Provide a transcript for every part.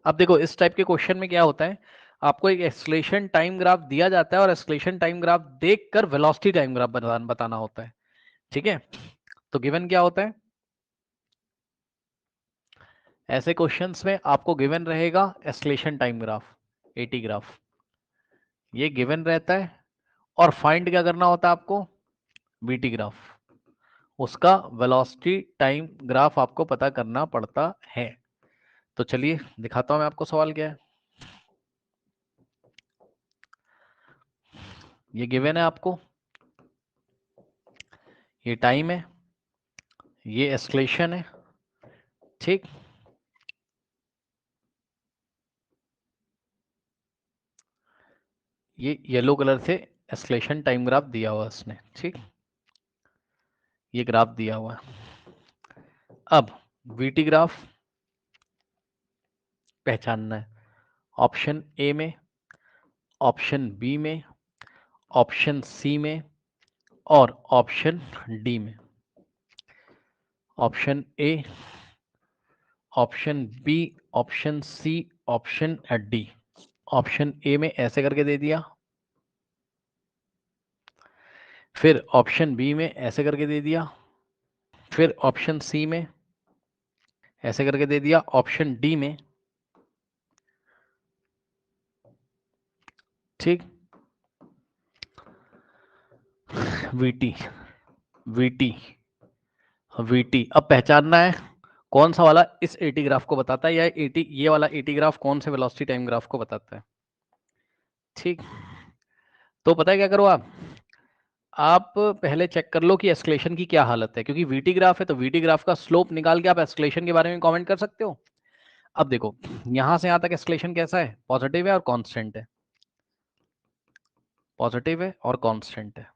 अब देखो इस टाइप के क्वेश्चन में क्या होता है, आपको एक एक्सेलेरेशन टाइम ग्राफ दिया जाता है और एक्सेलेरेशन टाइम ग्राफ देखकर वेलोसिटी टाइम ग्राफ बताना होता है। ठीक है, तो गिवन क्या होता है ऐसे क्वेश्चंस में, आपको गिवन रहेगा acceleration time graph, eighty graph, ये गिवन रहता है। और फाइंड क्या करना होता है आपको, वीटी ग्राफ, उसका वेलोसिटी टाइम ग्राफ आपको पता करना पड़ता है। तो चलिए दिखाता हूं मैं आपको सवाल क्या है। ये गिवन है आपको, ये टाइम है, ये एक्सेलेरेशन है। ठीक, ये येलो कलर से एक्सेलेरेशन टाइम ग्राफ दिया हुआ है उसने। ठीक, ये ग्राफ दिया हुआ है। अब वीटी ग्राफ पहचानना है, ऑप्शन ए में, ऑप्शन बी में, ऑप्शन सी में और ऑप्शन डी में। Option A, option B, option C, option D. Option A में ऐसे करके दे दिया, फिर ऑप्शन बी में ऐसे करके दे दिया, फिर ऑप्शन सी में ऐसे करके दे दिया, ऑप्शन डी में। ठीक, वीटी, वीटी, वीटी। अब पहचानना है कौन सा वाला इस एटी ग्राफ को बताता है, या एटी, ये वाला एटी ग्राफ कौन से वेलोसिटी टाइम ग्राफ को बताता है। ठीक, तो पता है क्या करो आप पहले चेक कर लो कि एस्केलेशन की क्या हालत है, क्योंकि वीटी ग्राफ है तो वीटी ग्राफ का स्लोप निकाल के आप एस्केलेशन के बारे में कमेंट कर सकते हो। अब देखो यहां से यहां तक एस्केलेशन कैसा है, पॉजिटिव है और कांस्टेंट है, पॉजिटिव है और कांस्टेंट है।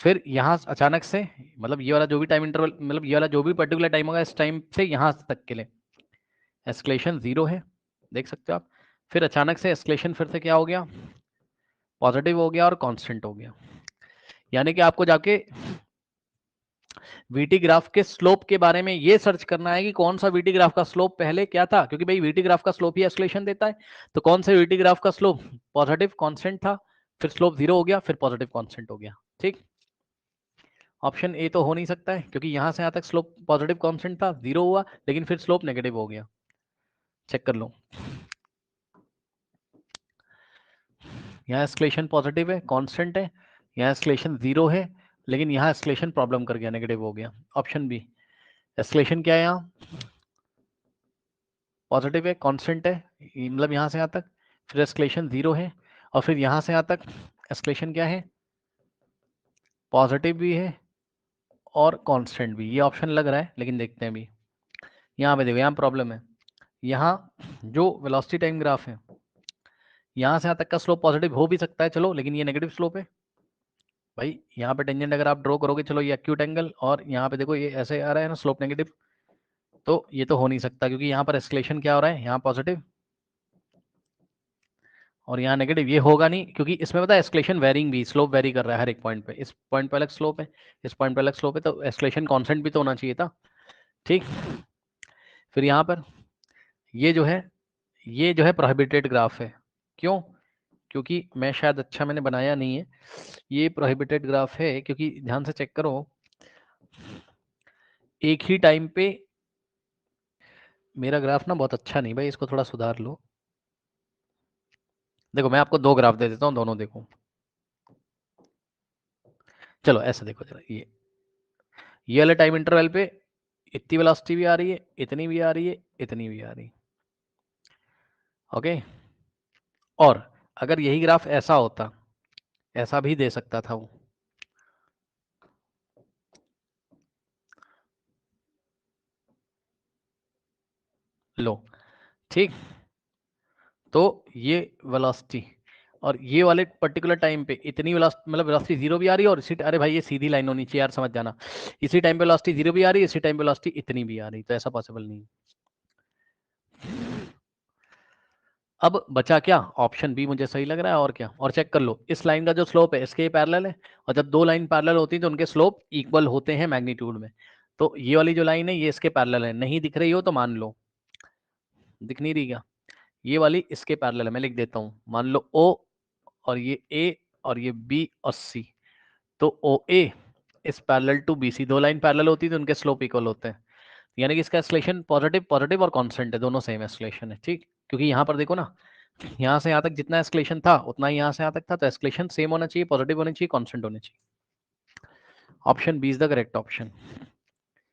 फिर यहां अचानक से, मतलब ये वाला जो भी टाइम इंटरवल, मतलब ये वाला जो भी पर्टिकुलर टाइम होगा, इस टाइम से यहां तक के लिए एस्केलेशन 0 है, देख सकते हो आप। फिर अचानक से एस्केलेशन फिर से क्या हो गया, पॉजिटिव हो गया और कांस्टेंट हो गया। यानी कि आपको जाके वीटी ग्राफ के स्लोप के बारे में ये सर्च करना है कि कौन सा वीटी ग्राफ का स्लोप पहले क्या था, क्योंकि भाई वीटी ग्राफ का स्लोप ही एस्केलेशन देता है। तो कौन से वीटी ग्राफ का स्लोप पॉजिटिव कांस्टेंट था, फिर स्लोप 0 हो गया, फिर पॉजिटिव कांस्टेंट हो गया। ठीक, ऑप्शन ए तो हो नहीं सकता है, क्योंकि यहां से यहां तक स्लोप पॉजिटिव कांस्टेंट था, 0 हुआ, लेकिन फिर स्लोप नेगेटिव हो गया। चेक कर लो, यहाँ एस्केलेशन पॉजिटिव है, कांस्टेंट है, यहाँ एस्केलेशन 0 है, लेकिन यहाँ एस्केलेशन प्रॉब्लम कर गया, नेगेटिव हो गया। ऑप्शन बी, एस्केलेशन क्या है यहाँ, पॉजिटिव है, कांस्टेंट है, मतलब यहाँ से यहाँ तक, फिर एस्केलेशन 0 है, और फिर यहाँ से यहाँ तक एस्केलेशन क्या है, पॉजिटिव भी है और कांस्टेंट भी। ये ऑप्शन लग रहा है, लेकिन देखते हैं अभी। यहाँ पे देखो, यहाँ प्रॉब्लम है, यहाँ जो वेलोसिटी टाइम ग्राफ है, यहाँ से यहाँ तक का स्लोप पॉजिटिव हो भी सकता है, चलो, लेकिन ये नेगेटिव स्लोप है भाई। यहाँ पे टेंजेंट अगर आप ड्रॉ करोगे, चलो ये एक्यूट एंगल, और यहाँ पे देखो ये ऐसे आ रहा है ना स्लोप नेगेटिव, तो ये तो हो नहीं सकता, क्योंकि यहाँ पर एस्केलेशन क्या हो रहा है, यहाँ पॉजिटिव और यहाँ नेगेटिव, ये होगा नहीं, क्योंकि इसमें पता है एस्केलेशन वेरिंग भी, स्लोप वेरी कर रहा है हर एक पॉइंट पे। इस पॉइंट पे अलग स्लोप है, इस पॉइंट पे अलग स्लोप है, तो एस्केलेशन कांस्टेंट भी तो होना चाहिए था। ठीक, फिर यहाँ पर ये जो है प्रोहिबिटेड ग्राफ है। क्यों, क्योंकि मैं शायद अच्छा मैंने बनाया नहीं है, ये प्रोहिबिटेड ग्राफ है, क्योंकि ध्यान से चेक करो, एक ही टाइम पे, मेरा ग्राफ ना बहुत अच्छा नहीं भाई, इसको थोड़ा सुधार लो। देखो मैं आपको दो ग्राफ दे देता हूँ, दोनों देखो। चलो ऐसे देखो जरा, ये वाले टाइम इंटरवल पे इतनी वेलोसिटी भी आ रही है, इतनी भी आ रही है, इतनी भी आ रही है। ओके, और अगर यही ग्राफ ऐसा होता, ऐसा भी दे सकता था वो। लो, ठीक, तो ये वेलोसिटी और ये वाले पर्टिकुलर टाइम पे इतनी वेलोसिटी, मतलब वेलोसिटी 0 भी आ रही है, और इसी, अरे भाई ये सीधी लाइन होनी चाहिए यार, समझ जाना। इसी टाइम पे वेलोसिटी 0 भी आ रही है, इसी टाइम पे वेलोसिटी इतनी भी आ रही, तो ऐसा पॉसिबल नहीं है। अब बचा क्या, ऑप्शन बी मुझे सही लग रहा है, और क्या, और चेक कर लो इस लाइन का जो स्लोप है इसके पैरेलल है, और जब दो लाइन पैरेलल होती है तो उनके स्लोप इक्वल होते हैं मैग्नीट्यूड में। तो ये वाली जो लाइन है ये इसके पैरेलल है, नहीं दिख रही हो तो मान लो। दिख नहीं रही क्या? ये वाली इसके पैरेलल है, मैं लिख देता हूँ, मान लो O और ये A और ये B और C, तो OA is parallel to BC, दो लाइन पैरेलल होती है तो उनके स्लोप इक्वल होते हैं, यानी कि इसका एक्सलेशन पॉजिटिव पॉजिटिव और कांस्टेंट है, दोनों सेम एक्सलेशन है, ठीक। क्योंकि यहाँ पर देखो ना, यहाँ से यहाँ तक जितना एस्केलेशन था उतना ही यहाँ से यहाँ तक था, तो एस्केलेशन सेम होना चाहिए, पॉजिटिव होनी चाहिए, कांस्टेंट होनी चाहिए। Option B is the correct option.